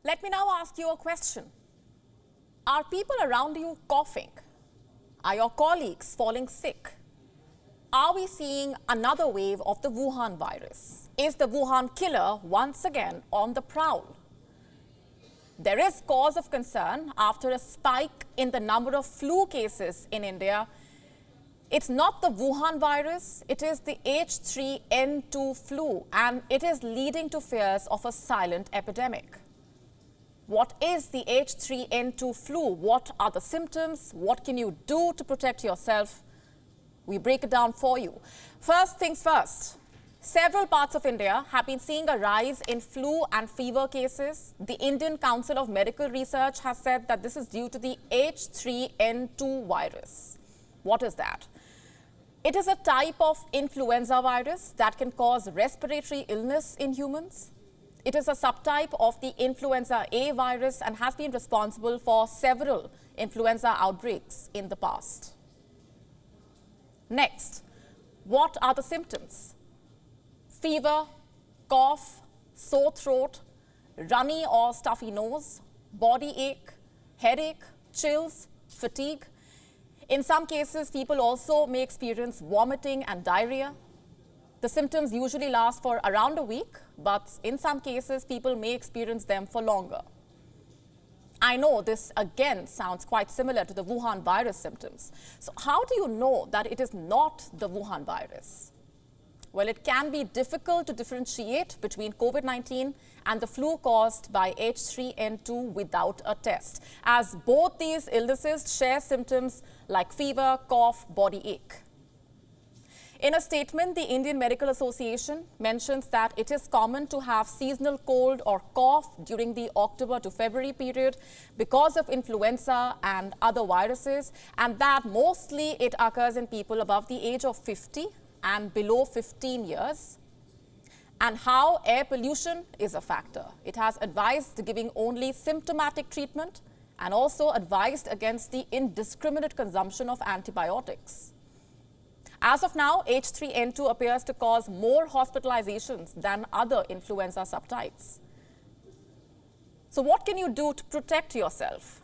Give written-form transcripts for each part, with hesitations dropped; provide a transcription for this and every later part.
Let me now ask you a question. Are people around you coughing? Are your colleagues falling sick? Are we seeing another wave of the Wuhan virus? Is the Wuhan killer once again on the prowl? There is cause of concern after a spike in the number of flu cases in India. It's not the Wuhan virus, it is the H3N2 flu, and it is leading to fears of a silent epidemic. What is the H3N2 flu? What are the symptoms? What can you do to protect yourself? We break it down for you. First things first. Several parts of India have been seeing a rise in flu and fever cases. The Indian Council of Medical Research has said that this is due to the H3N2 virus. What is that? It is a type of influenza virus that can cause respiratory illness in humans. It is a subtype of the influenza A virus and has been responsible for several influenza outbreaks in the past. Next, what are the symptoms? Fever, cough, sore throat, runny or stuffy nose, body ache, headache, chills, fatigue. In some cases, people also may experience vomiting and diarrhea. The symptoms usually last for around a week, but in some cases, people may experience them for longer. I know this again sounds quite similar to the Wuhan virus symptoms. So how do you know that it is not the Wuhan virus? Well, it can be difficult to differentiate between COVID-19 and the flu caused by H3N2 without a test, as both these illnesses share symptoms like fever, cough, body ache. In a statement, the Indian Medical Association mentions that it is common to have seasonal cold or cough during the October to February period because of influenza and other viruses, and that mostly it occurs in people above the age of 50 and below 15 years. And how air pollution is a factor. It has advised giving only symptomatic treatment and also advised against the indiscriminate consumption of antibiotics. As of now, H3N2 appears to cause more hospitalizations than other influenza subtypes. So what can you do to protect yourself?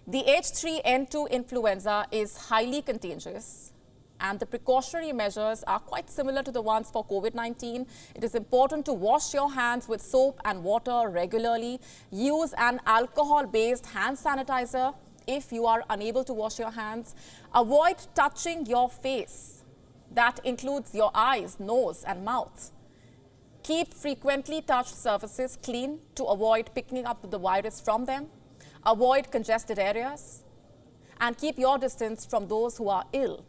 The H3N2 influenza is highly contagious, and the precautionary measures are quite similar to the ones for COVID-19. It is important to wash your hands with soap and water regularly. Use an alcohol-based hand sanitizer if you are unable to wash your hands. Avoid touching your face. That includes your eyes, nose, and mouth. Keep frequently touched surfaces clean to avoid picking up the virus from them. Avoid congested areas. And keep your distance from those who are ill.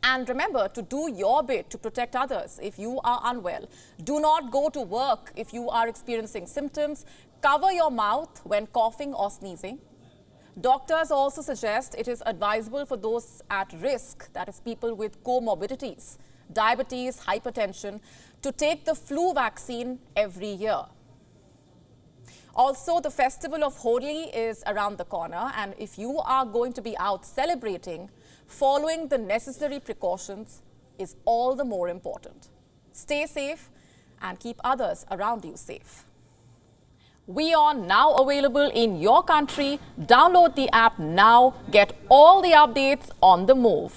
And remember to do your bit to protect others if you are unwell. Do not go to work if you are experiencing symptoms. Cover your mouth when coughing or sneezing. Doctors also suggest it is advisable for those at risk, that is people with comorbidities, diabetes, hypertension, to take the flu vaccine every year. Also, the festival of Holi is around the corner, and if you are going to be out celebrating, following the necessary precautions is all the more important. Stay safe and keep others around you safe. WION now available in your country. Download the app now. Get all the updates on the move.